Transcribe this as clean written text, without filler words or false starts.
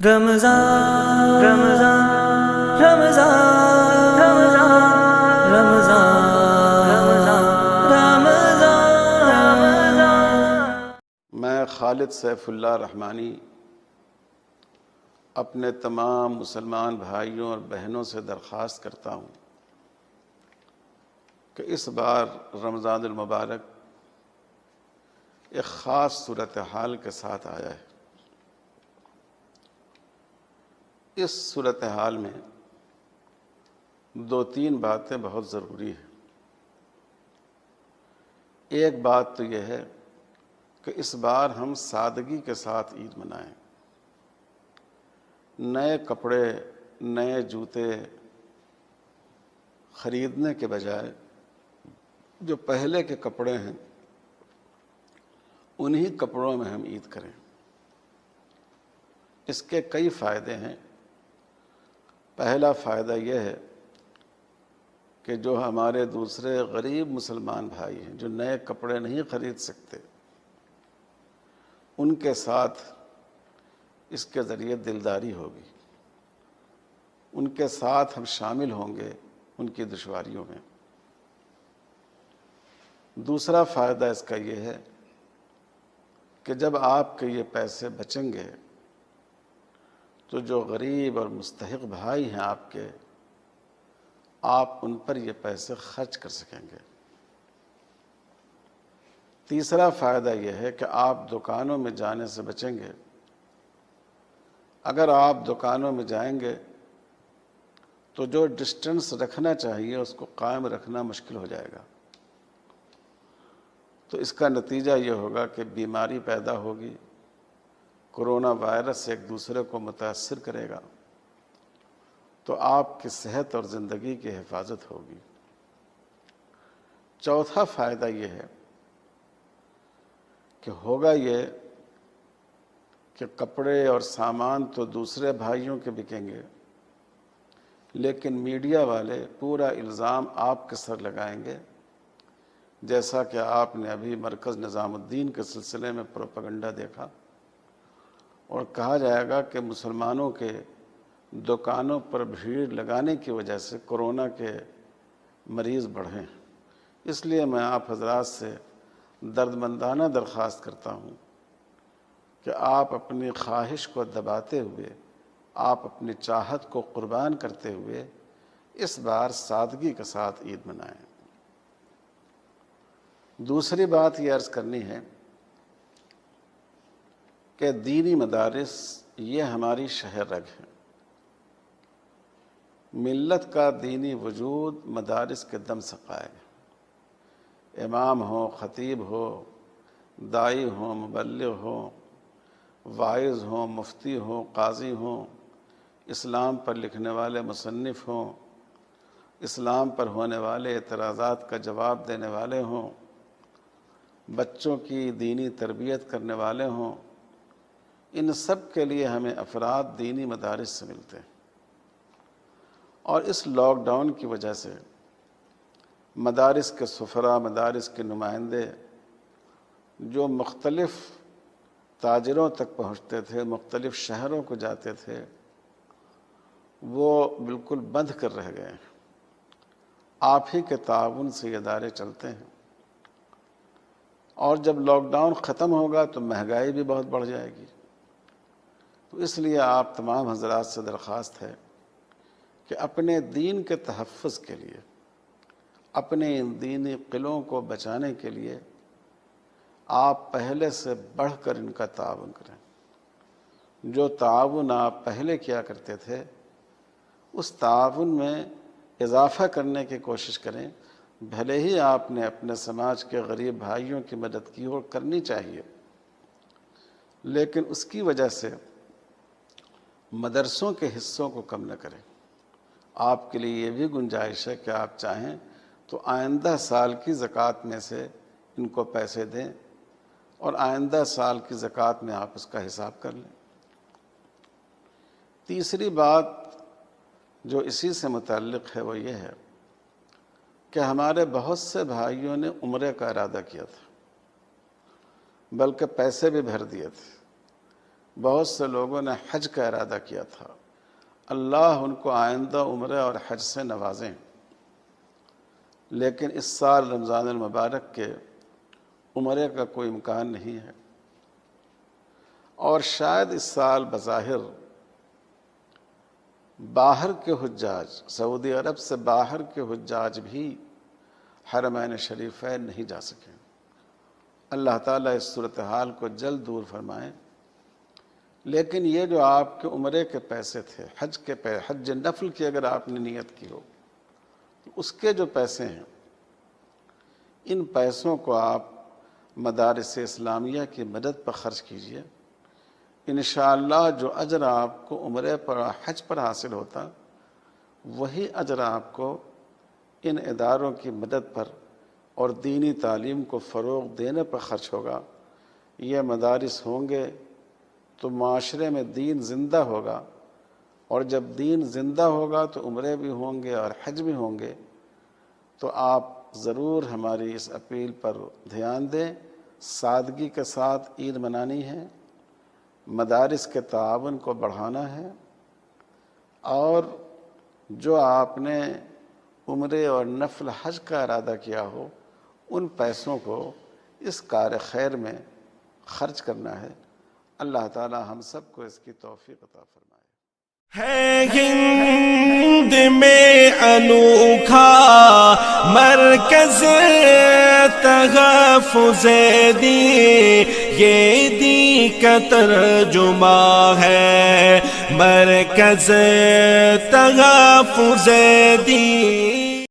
رمضان رمضان رمضان رمضان رمضان رمضان۔ میں خالد سیف اللہ رحمانی اپنے تمام مسلمان بھائیوں اور بہنوں سے درخواست کرتا ہوں کہ اس بار رمضان المبارک ایک خاص صورتحال کے ساتھ آیا ہے۔ اس صورتحال میں دو تین باتیں بہت ضروری ہیں۔ ایک بات تو یہ ہے کہ اس بار ہم سادگی کے ساتھ عید منائیں۔ نئے کپڑے، نئے جوتے خریدنے کے بجائے جو پہلے کے کپڑے ہیں انہی کپڑوں میں ہم عید کریں۔ اس کے کئی فائدے ہیں۔ پہلا فائدہ یہ ہے کہ جو ہمارے دوسرے غریب مسلمان بھائی ہیں جو نئے کپڑے نہیں خرید سکتے، ان کے ساتھ اس کے ذریعے دلداری ہوگی، ان کے ساتھ ہم شامل ہوں گے ان کی دشواریوں میں۔ دوسرا فائدہ اس کا یہ ہے کہ جب آپ کے یہ پیسے بچیں گے تو جو غریب اور مستحق بھائی ہیں آپ کے، آپ ان پر یہ پیسے خرچ کر سکیں گے۔ تیسرا فائدہ یہ ہے کہ آپ دکانوں میں جانے سے بچیں گے۔ اگر آپ دکانوں میں جائیں گے تو جو ڈسٹنس رکھنا چاہیے اس کو قائم رکھنا مشکل ہو جائے گا، تو اس کا نتیجہ یہ ہوگا کہ بیماری پیدا ہوگی، کرونا وائرس سے ایک دوسرے کو متاثر کرے گا، تو آپ کی صحت اور زندگی کی حفاظت ہوگی۔ چوتھا فائدہ یہ ہے کہ ہوگا یہ کہ کپڑے اور سامان تو دوسرے بھائیوں کے بکیں گے، لیکن میڈیا والے پورا الزام آپ کے سر لگائیں گے، جیسا کہ آپ نے ابھی مرکز نظام الدین کے سلسلے میں پروپیگنڈا دیکھا، اور کہا جائے گا کہ مسلمانوں کے دکانوں پر بھیڑ لگانے کی وجہ سے کورونا کے مریض بڑھے ہیں۔ اس لیے میں آپ حضرات سے دردمندانہ درخواست کرتا ہوں کہ آپ اپنی خواہش کو دباتے ہوئے، آپ اپنی چاہت کو قربان کرتے ہوئے اس بار سادگی کے ساتھ عید منائیں۔ دوسری بات یہ عرض کرنی ہے کہ دینی مدارس یہ ہماری شہر رگ ہے۔ ملت کا دینی وجود مدارس کے دم سے قائم ہے۔ امام ہو، خطیب ہو، داعی ہو، مبلغ ہو، واعظ ہوں، مفتی ہوں، قاضی ہوں، اسلام پر لکھنے والے مصنف ہوں، اسلام پر ہونے والے اعتراضات کا جواب دینے والے ہوں، بچوں کی دینی تربیت کرنے والے ہوں، ان سب کے لیے ہمیں افراد دینی مدارس سے ملتے ہیں۔ اور اس لاک ڈاؤن کی وجہ سے مدارس کے سفراء، مدارس کے نمائندے جو مختلف تاجروں تک پہنچتے تھے، مختلف شہروں کو جاتے تھے، وہ بالکل بند کر رہ گئے ہیں۔ آپ ہی کے تعاون سے یہ ادارے چلتے ہیں، اور جب لاک ڈاؤن ختم ہوگا تو مہنگائی بھی بہت بڑھ جائے گی۔ تو اس لیے آپ تمام حضرات سے درخواست ہے کہ اپنے دین کے تحفظ کے لیے، اپنے ان دینی قلعوں کو بچانے کے لیے آپ پہلے سے بڑھ کر ان کا تعاون کریں۔ جو تعاون آپ پہلے کیا کرتے تھے اس تعاون میں اضافہ کرنے کی کوشش کریں۔ بھلے ہی آپ نے اپنے سماج کے غریب بھائیوں کی مدد کی اور کرنی چاہیے، لیکن اس کی وجہ سے مدرسوں کے حصوں کو کم نہ کریں۔ آپ کے لیے یہ بھی گنجائش ہے کہ آپ چاہیں تو آئندہ سال کی زکوٰۃ میں سے ان کو پیسے دیں، اور آئندہ سال کی زکوٰۃ میں آپ اس کا حساب کر لیں۔ تیسری بات جو اسی سے متعلق ہے وہ یہ ہے کہ ہمارے بہت سے بھائیوں نے عمرے کا ارادہ کیا تھا، بلکہ پیسے بھی بھر دیے تھے، بہت سے لوگوں نے حج کا ارادہ کیا تھا، اللہ ان کو آئندہ عمرہ اور حج سے نوازیں، لیکن اس سال رمضان المبارک کے عمرے کا کوئی امکان نہیں ہے، اور شاید اس سال بظاہر باہر کے حجاج، سعودی عرب سے باہر کے حجاج بھی حرمین شریفین نہیں جا سکیں۔ اللہ تعالیٰ اس صورتحال کو جلد دور فرمائیں۔ لیکن یہ جو آپ کے عمرے کے پیسے تھے، حج نفل کی اگر آپ نے نیت کی ہو، تو اس کے جو پیسے ہیں، ان پیسوں کو آپ مدارس اسلامیہ کی مدد پر خرچ کیجئے۔ انشاءاللہ جو اجر آپ کو عمرے پر اور حج پر حاصل ہوتا، وہی اجر آپ کو ان اداروں کی مدد پر اور دینی تعلیم کو فروغ دینے پر خرچ ہوگا۔ یہ مدارس ہوں گے تو معاشرے میں دین زندہ ہوگا، اور جب دین زندہ ہوگا تو عمرے بھی ہوں گے اور حج بھی ہوں گے۔ تو آپ ضرور ہماری اس اپیل پر دھیان دیں، سادگی کے ساتھ عید منانی ہے، مدارس کے تعاون کو بڑھانا ہے، اور جو آپ نے عمرے اور نفل حج کا ارادہ کیا ہو، ان پیسوں کو اس کار خیر میں خرچ کرنا ہے۔ اللہ تعالی ہم سب کو اس کی توفیق عطا فرمائے۔ ہے ہند میں انوکھا مرکز تحفظ دین، یہ دین کا ترجمہ ہے مرکز تحفظ دین۔